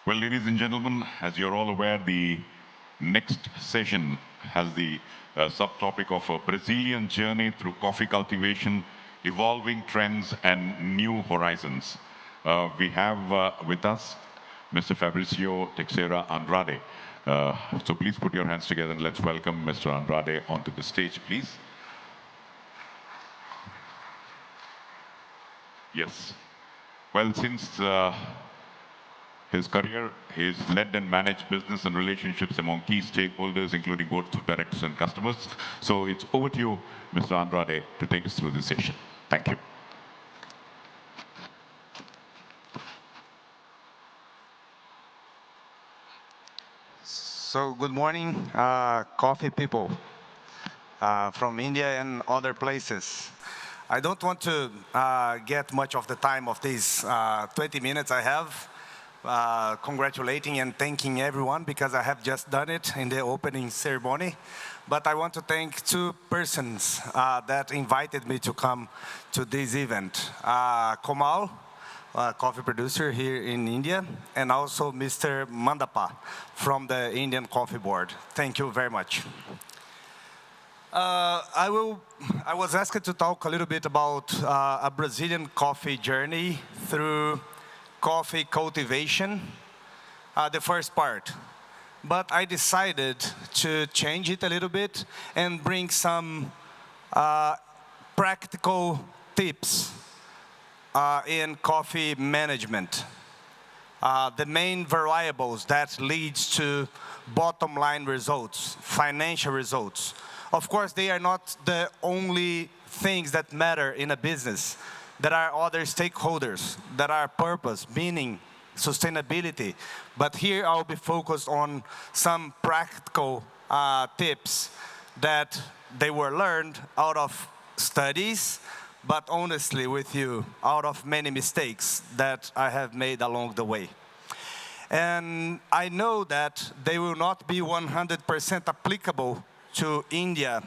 Well, ladies and gentlemen, as you're all aware, the next session has the subtopic of a Brazilian journey through coffee cultivation, evolving trends, and new horizons. We have with us Mr. Fabricio Teixeira Andrade. So please put your hands together and let's welcome Mr. Andrade onto the stage, please. Yes. Well, since his career, he's led and managed business and relationships among key stakeholders, including board of directors and customers. So it's over to you, Mr. Andrade, to take us through this session. Thank you. So good morning, coffee people from India and other places. I don't want to get much of the time of these 20 minutes I have, congratulating and thanking everyone because I have just done it in the opening ceremony. But I want to thank two persons that invited me to come to this event. Komal, coffee producer here in India, and also Mr. Mandapa from the Indian Coffee Board. Thank you very much. I was asked to talk a little bit about a Brazilian coffee journey through coffee cultivation, the first part. But I decided to change it a little bit and bring some practical tips in coffee management. The main variables that leads to bottom line results, financial results. Of course, they are not the only things that matter in a business. There are other stakeholders that are purpose, meaning, sustainability. But here I'll be focused on some practical tips that they were learned out of studies, but honestly with you, out of many mistakes that I have made along the way. And I know that they will not be 100% applicable to India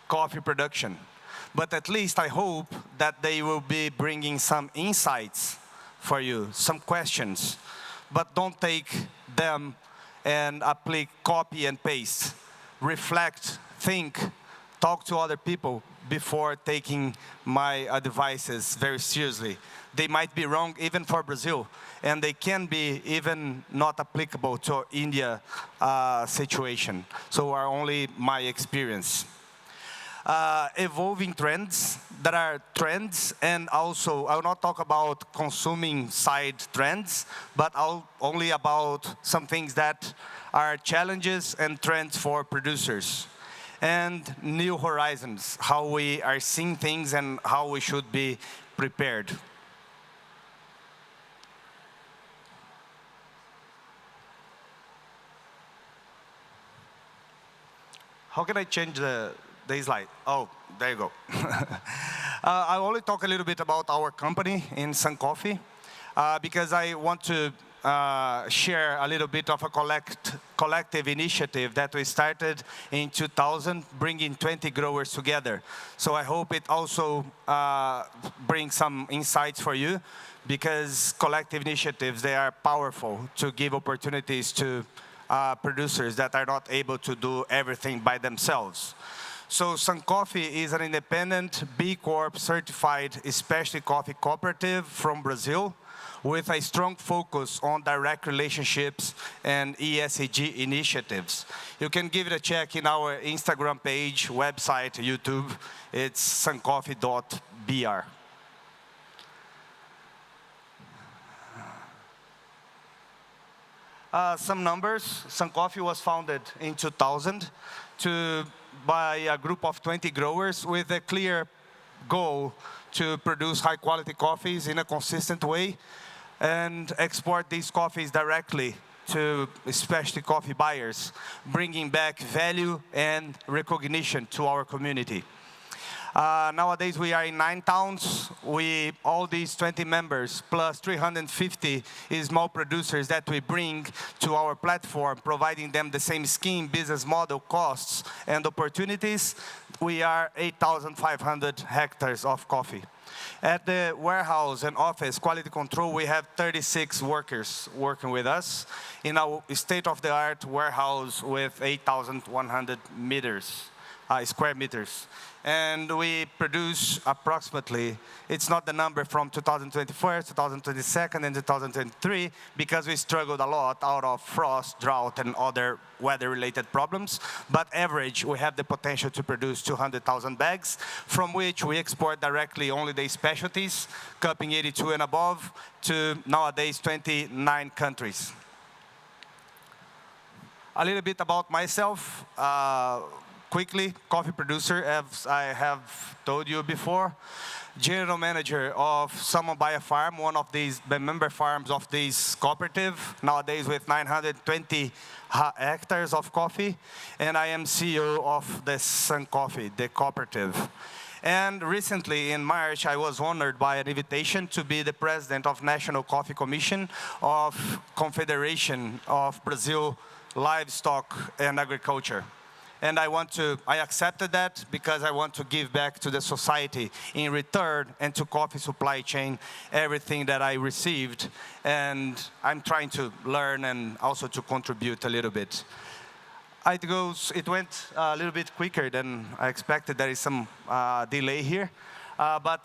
coffee production. But at least I hope that they will be bringing some insights for you, some questions. But don't take them and apply, copy and paste. Reflect, think, talk to other people before taking my advices very seriously. They might be wrong even for Brazil, and they can be even not applicable to India situation. So are only my experience. Evolving trends, there are trends, and also I will not talk about consuming side trends, but only about some things that are challenges and trends for producers. And new horizons, how we are seeing things and how we should be prepared. How can I change the slide? Oh, there you go. I only talk a little bit about our company in Sun Coffee because I want to share a little bit of a collective initiative that we started in 2000, bringing 20 growers together. So I hope it also brings some insights for you because collective initiatives, they are powerful to give opportunities to producers that are not able to do everything by themselves. So Sun Coffee is an independent B Corp certified specialty coffee cooperative from Brazil with a strong focus on direct relationships and ESG initiatives. You can give it a check in our Instagram page, website, YouTube. It's suncoffee.br. Some numbers. Sun Coffee was founded in 2000 by a group of 20 growers with a clear goal to produce high quality coffees in a consistent way and export these coffees directly to specialty coffee buyers, bringing back value and recognition to our community. Nowadays, we are in 9 towns. All these 20 members, plus 350 small producers that we bring to our platform, providing them the same scheme, business model, costs, and opportunities. We are 8,500 hectares of coffee. At the warehouse and office quality control, we have 36 workers working with us in our state-of-the-art warehouse with 8,100 square meters. And we produce approximately, it's not the number from 2021, 2022, and 2023, because we struggled a lot out of frost, drought, and other weather-related problems. But average, we have the potential to produce 200,000 bags, from which we export directly only the specialties, cupping 82 and above, to nowadays 29 countries. A little bit about myself. Quickly, coffee producer, as I have told you before. General manager of Samambaia Farm, one of the member farms of this cooperative, nowadays with 920 hectares of coffee. And I am CEO of the Sun Coffee, the cooperative. And recently, in March, I was honored by an invitation to be the president of National Coffee Commission of Confederation of Brazil Livestock and Agriculture. And I accepted that because I want to give back to the society in return and to coffee supply chain everything that I received. And I'm trying to learn and also to contribute a little bit. It went a little bit quicker than I expected. There is some delay here. But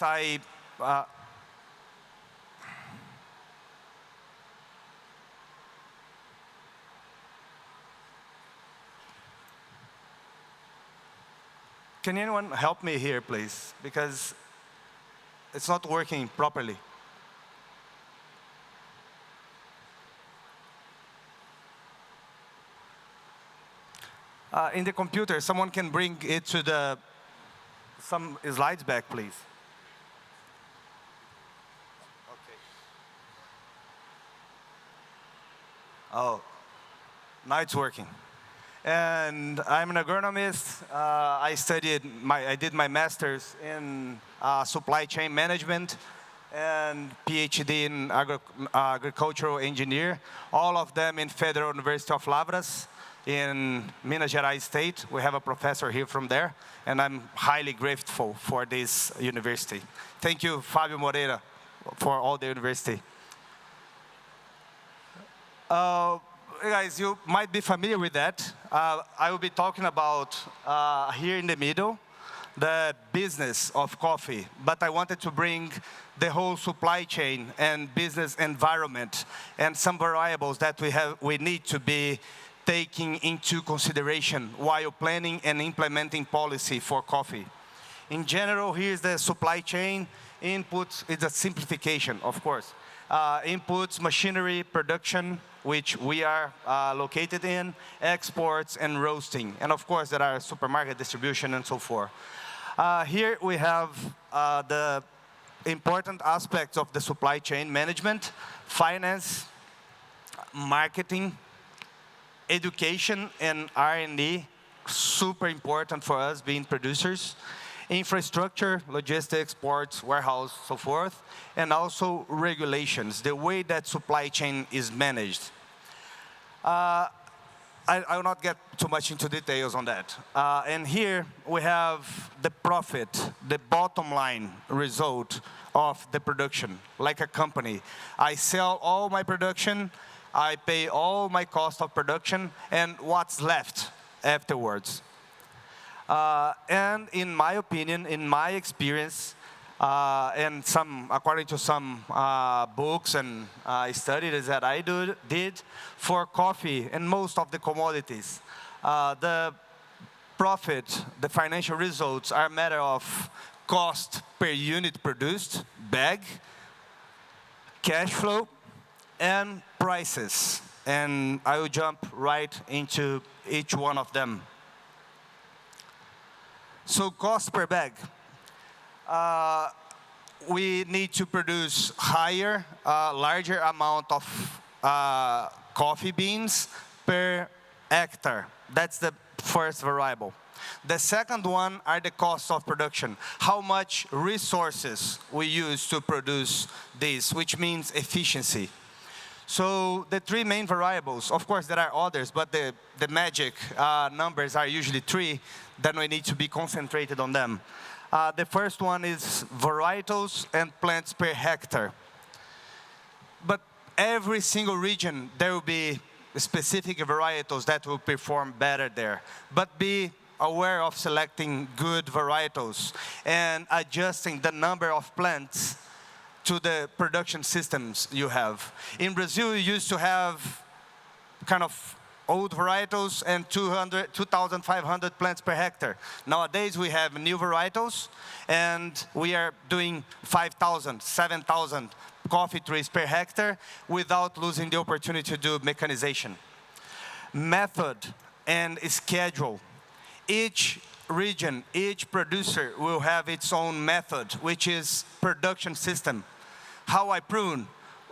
can anyone help me here, please? Because it's not working properly. In the computer, someone can bring it to some slides back, please. Okay. Oh, now it's working. And I'm an agronomist. I did my master's in supply chain management and PhD in agricultural engineer. All of them in Federal University of Lavras in Minas Gerais state. We have a professor here from there, and I'm highly grateful for this university. Thank you, Fabio Moreira, for all the university. Guys, you might be familiar with that. I will be talking about, here in the middle, the business of coffee. But I wanted to bring the whole supply chain and business environment and some variables that we need to be taking into consideration while planning and implementing policy for coffee. In general, here's the supply chain. Inputs, it's a simplification, of course. Inputs, machinery, production, which we are located in, exports, and roasting. And of course, there are supermarket distribution and so forth. Here we have the important aspects of the supply chain management: finance, marketing, education, and R&D, super important for us being producers. Infrastructure, logistics, ports, warehouse, so forth, and also regulations, the way that supply chain is managed. I will not get too much into details on that. And here we have the profit, the bottom line result of the production, like a company. I sell all my production, I pay all my cost of production, and what's left afterwards. And in my opinion, in my experience, and according to some books and studies that I did for coffee and most of the commodities, the profit, the financial results are a matter of cost per unit produced, bag, cash flow, and prices. And I will jump right into each one of them. So cost per bag. We need to produce larger amount of coffee beans per hectare. That's the first variable. The second one are the costs of production. How much resources we use to produce this, which means efficiency. So the three main variables, of course there are others, but the magic numbers are usually three, then we need to be concentrated on them. The first one is varietals and plants per hectare. But every single region, there will be specific varietals that will perform better there. But be aware of selecting good varietals and adjusting the number of plants to the production systems you have. In Brazil, you used to have kind of old varietals and 2,500 plants per hectare. Nowadays, we have new varietals, and we are doing 5,000, 7,000 coffee trees per hectare without losing the opportunity to do mechanization. Method and schedule. Each region, each producer will have its own method, which is production system. How I prune,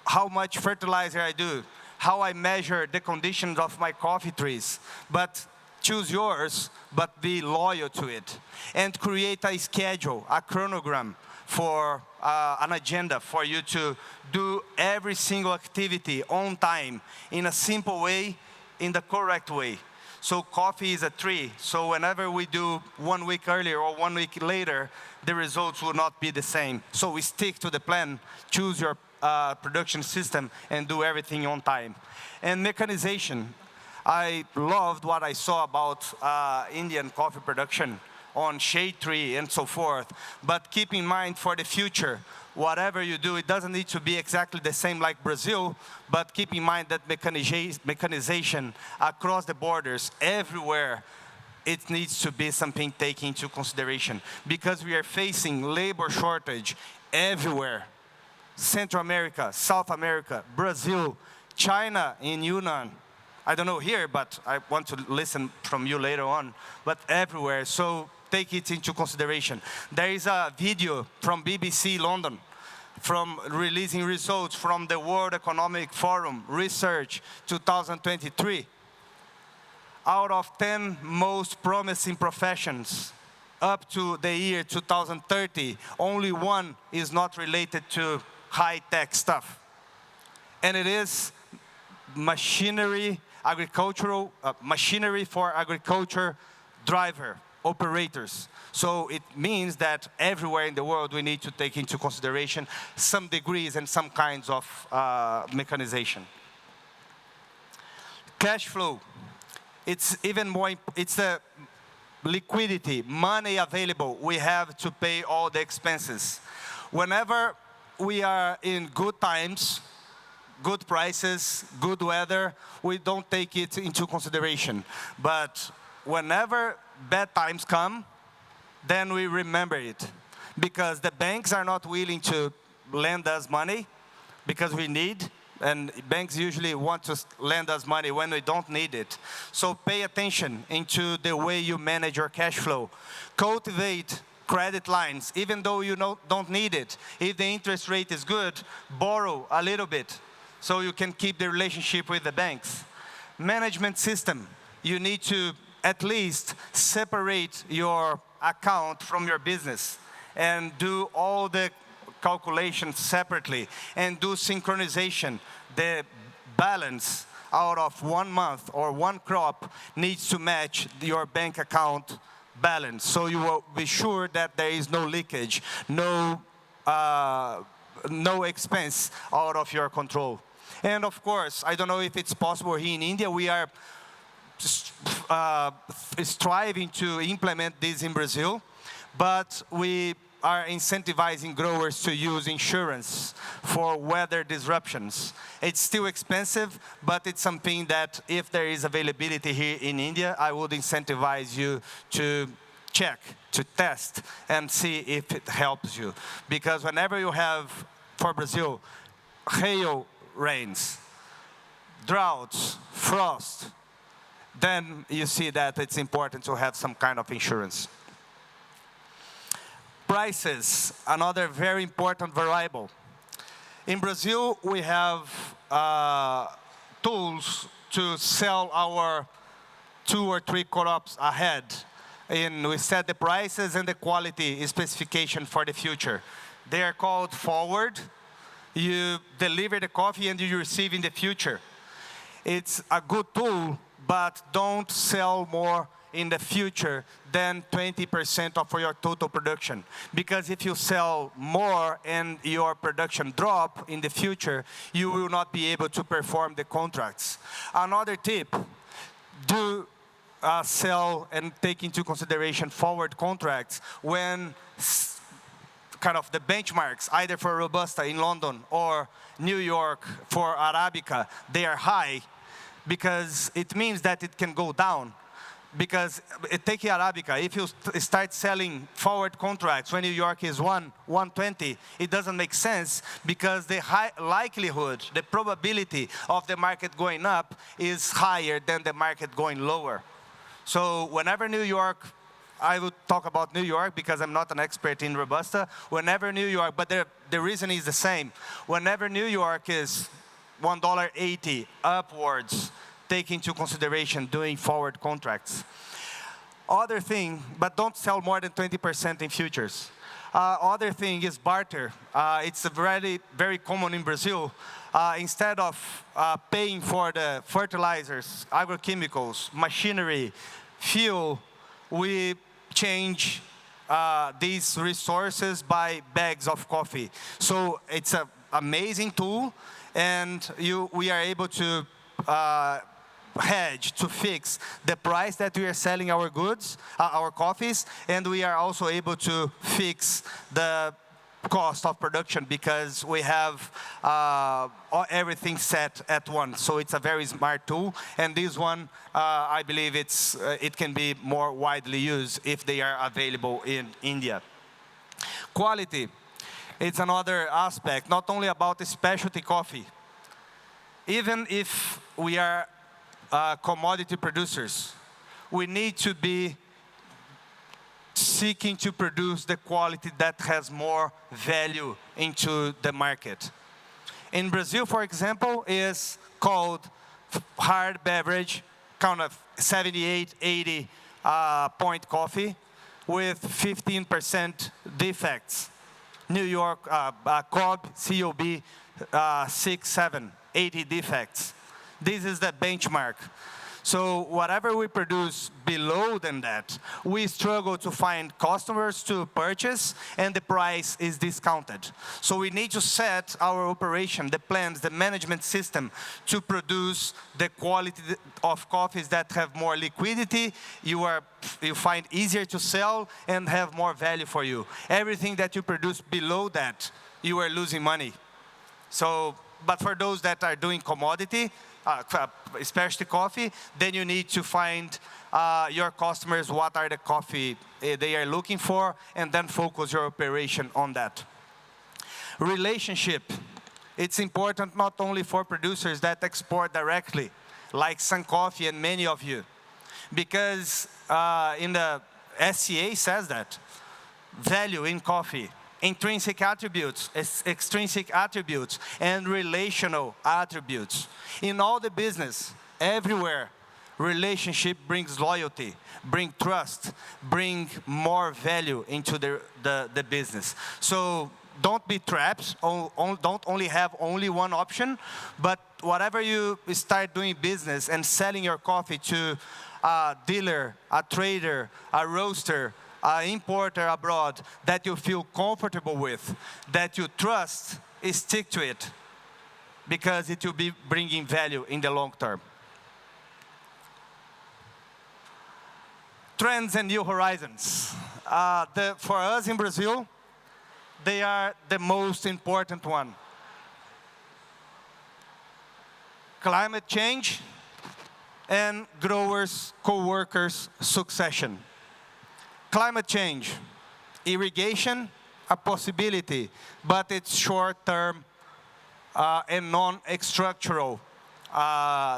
how much fertilizer I do, how I measure the conditions of my coffee trees. But choose yours, but be loyal to it. And create a schedule, a chronogram for an agenda for you to do every single activity on time, in a simple way, in the correct way. So coffee is a tree, so whenever we do 1 week earlier or 1 week later, the results will not be the same. So we stick to the plan, choose your production system, and do everything on time. And mechanization. I loved what I saw about Indian coffee production on shade tree and so forth. But keep in mind for the future, whatever you do, it doesn't need to be exactly the same like Brazil, but keep in mind that mechanization across the borders, everywhere, it needs to be something taken into consideration. Because we are facing labor shortage everywhere. Central America, South America, Brazil, China in Yunnan. I don't know here, but I want to listen from you later on, but everywhere. So take it into consideration. There is a video from BBC London from releasing results from the World Economic Forum Research 2023. Out of 10 most promising professions up to the year 2030, only one is not related to high-tech stuff. And it is machinery, machinery for agriculture driver, operators. So it means that everywhere in the world we need to take into consideration some degrees and some kinds of mechanization. Cash flow. It's even more, it's the liquidity, money available. We have to pay all the expenses. Whenever we are in good times, good prices, good weather, we don't take it into consideration. But whenever bad times come, then we remember it. Because the banks are not willing to lend us money because we need, and banks usually want to lend us money when we don't need it. So pay attention into the way you manage your cash flow. Cultivate credit lines, even though you don't need it. If the interest rate is good, borrow a little bit so you can keep the relationship with the banks. Management system. You need to at least separate your account from your business and do all the calculations separately and do synchronization. The balance out of 1 month or one crop needs to match your bank account balance. So you will be sure that there is no leakage, no expense out of your control. And of course, I don't know if it's possible here in India, we are striving to implement this in Brazil, but we are incentivizing growers to use insurance for weather disruptions. It's still expensive, but it's something that if there is availability here in India, I would incentivize you to check, to test, and see if it helps you. Because whenever you have, for Brazil, hail rains, droughts, frost, then you see that it's important to have some kind of insurance. Prices, another very important variable. In Brazil, we have tools to sell our 2 or 3 crops ahead. And we set the prices and the quality specification for the future. They are called forward. You deliver the coffee and you receive in the future. It's a good tool, but don't sell more in the future than 20% of your total production. Because if you sell more and your production drop in the future, you will not be able to perform the contracts. Another tip, do sell and take into consideration forward contracts when kind of the benchmarks, either for Robusta in London or New York for Arabica, they are high, because it means that it can go down. Because take Arabica, if you start selling forward contracts when New York is 120, it doesn't make sense, because the high likelihood, the probability of the market going up is higher than the market going lower. So whenever New York, I would talk about New York because I'm not an expert in Robusta. Whenever New York, but the reason is the same. Whenever New York is $1.80 upwards, take into consideration doing forward contracts. Other thing, but don't sell more than 20% in futures. Other thing is barter. It's very, very common in Brazil. Instead of paying for the fertilizers, agrochemicals, machinery, fuel, we change these resources by bags of coffee. So it's an amazing tool, and we are able to hedge, to fix the price that we are selling our goods, our coffees, and we are also able to fix the cost of production because we have everything set at once. So it's a very smart tool, and this one, I believe it can be more widely used if they are available in India. Quality, it's another aspect, not only about the specialty coffee. Even if we are commodity producers, we need to be seeking to produce the quality that has more value into the market. In Brazil, for example, is called hard beverage, kind of 78, 80 point coffee with 15% defects. New York, COB, 6, 7, 80 defects. This is the benchmark. So whatever we produce below than that, we struggle to find customers to purchase, and the price is discounted. So we need to set our operation, the plans, the management system to produce the quality of coffees that have more liquidity, you find easier to sell, and have more value for you. Everything that you produce below that, you are losing money. So, but for those that are doing commodity, especially coffee, then you need to find your customers, what are the coffee they are looking for, and then focus your operation on that. Relationship. It's important not only for producers that export directly, like Sun Coffee and many of you, because in the SCA says that value in coffee, intrinsic attributes, extrinsic attributes, and relational attributes. In all the business, everywhere, relationship brings loyalty, bring trust, bring more value into the business. So don't be trapped, don't only have only one option, but whatever you start doing business and selling your coffee to a dealer, a trader, a roaster, importer abroad that you feel comfortable with, that you trust, stick to it, because it will be bringing value in the long term. Trends and new horizons. For us in Brazil, they are the most important one. Climate change and growers, co-workers succession. Climate change, irrigation, a possibility, but it's short-term and non-structural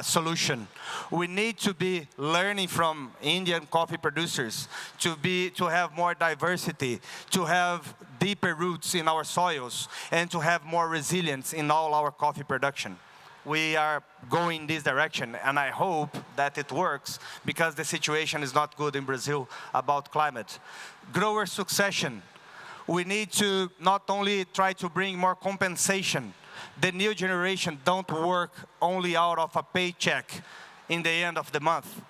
solution. We need to be learning from Indian coffee producers to have more diversity, to have deeper roots in our soils, and to have more resilience in all our coffee production. we are going this direction, and I hope that it works because the situation is not good in Brazil about climate. Grower succession. We need to not only try to bring more compensation. The new generation don't work only out of a paycheck in the end of the month.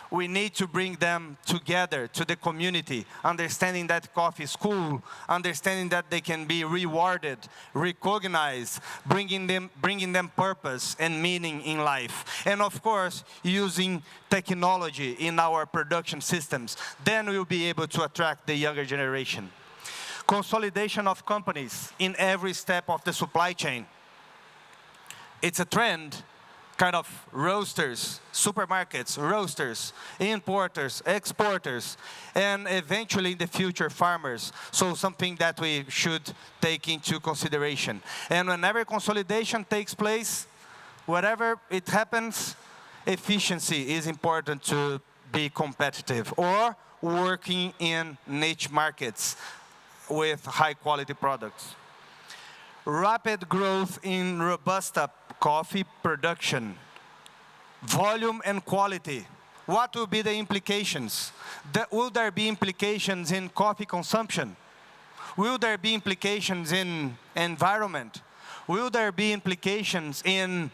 We need to bring them together to the community, understanding that coffee is cool, understanding that they can be rewarded, recognized, bringing them purpose and meaning in life. And of course, using technology in our production systems. Then we'll be able to attract the younger generation. Consolidation of companies in every step of the supply chain. It's a trend. Kind of roasters, supermarkets, roasters, importers, exporters, and eventually in the future farmers. So something that we should take into consideration. And whenever consolidation takes place, wherever it happens, efficiency is important to be competitive or working in niche markets with high quality products. Rapid growth in Robusta coffee production, volume and quality. What will be the implications? Will there be implications in coffee consumption? Will there be implications in environment? Will there be implications in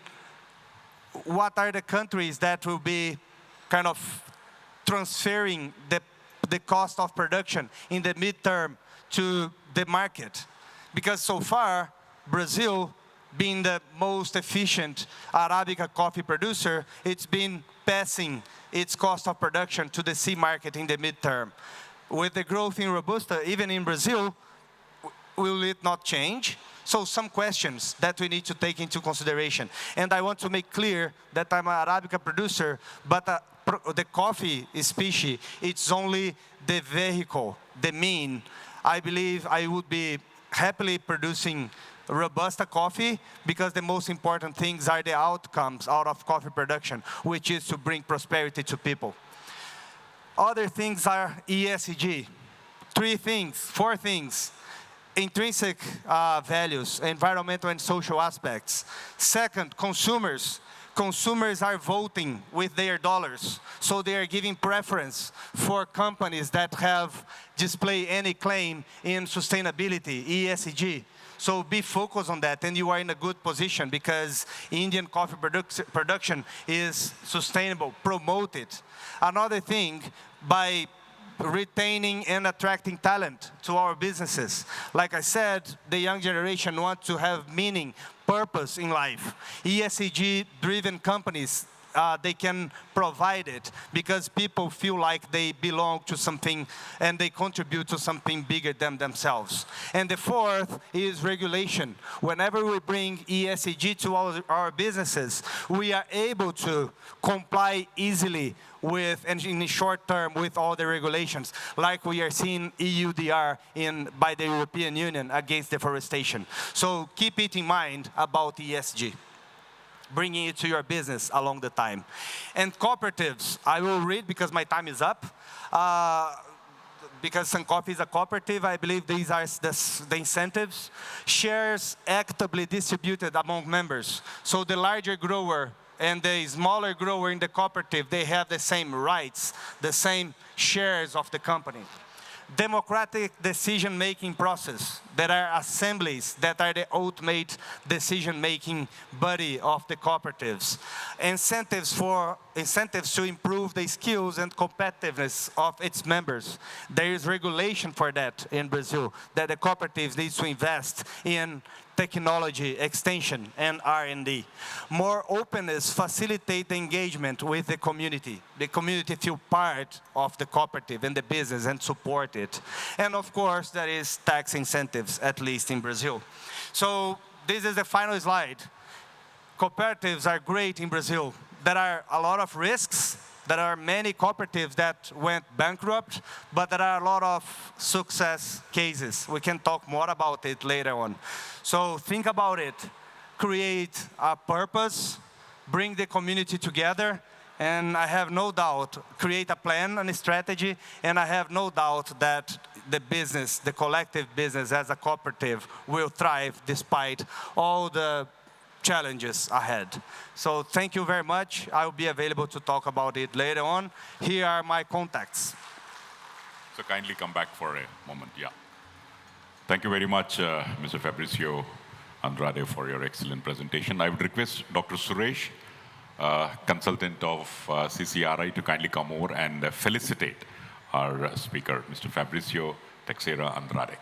what are the countries that will be kind of transferring the cost of production in the midterm to the market? Because so far, Brazil, being the most efficient Arabica coffee producer, it's been passing its cost of production to the C market in the midterm. With the growth in Robusta, even in Brazil, will it not change? So some questions that we need to take into consideration. And I want to make clear that I'm an Arabica producer, but the coffee species, it's only the vehicle, the mean. I believe I would be happily producing Robusta coffee because the most important things are the outcomes out of coffee production, which is to bring prosperity to people. Other things are ESG. 4 things. Intrinsic values, environmental and social aspects. Second, consumers. Consumers are voting with their dollars, so they are giving preference for companies that have displayed any claim in sustainability, ESG. So be focused on that, and you are in a good position because Indian coffee production is sustainable. Promote it. Another thing, by retaining and attracting talent to our businesses. Like I said, the young generation want to have meaning, purpose in life. ESG-driven companies, they can provide it because people feel like they belong to something and they contribute to something bigger than themselves. And the fourth is regulation. Whenever we bring ESG to our businesses, we are able to comply easily with, and in the short term, with all the regulations, like we are seeing EUDR by the European Union against deforestation. So keep it in mind about ESG, bringing it to your business along the time. And cooperatives, I will read because my time is up. Because Sun Coffee is a cooperative, I believe these are the incentives. Shares actively distributed among members. So the larger grower and the smaller grower in the cooperative, they have the same rights, the same shares of the company. Democratic decision-making process. There are assemblies that are the ultimate decision-making body of the cooperatives. Incentives to improve the skills and competitiveness of its members. There is regulation for that in Brazil, that the cooperatives need to invest in technology, extension, and R&D. More openness facilitate the engagement with the community. The community feel part of the cooperative and the business and support it. And of course, there is tax incentives, at least in Brazil. So this is the final slide. Cooperatives are great in Brazil. There are a lot of risks. There are many cooperatives that went bankrupt, but there are a lot of success cases. We can talk more about it later on. So think about it. Create a purpose, bring the community together, and I have no doubt, create a plan and a strategy, and I have no doubt that the business, the collective business as a cooperative will thrive despite all the challenges ahead. So thank you very much. I will be available to talk about it later on. Here are my contacts. So kindly come back for a moment, yeah. Thank you very much, Mr. Fabricio Andrade, for your excellent presentation. I would request Dr. Suresh, consultant of CCRI, to kindly come over and felicitate our speaker, Mr. Fabricio Teixeira Andrade.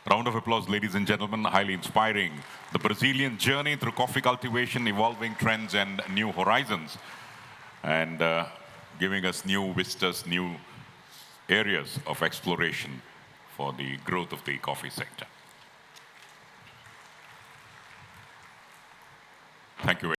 Round of applause, ladies and gentlemen, highly inspiring. The Brazilian journey through coffee cultivation, evolving trends and new horizons, and giving us new vistas, new areas of exploration for the growth of the coffee sector.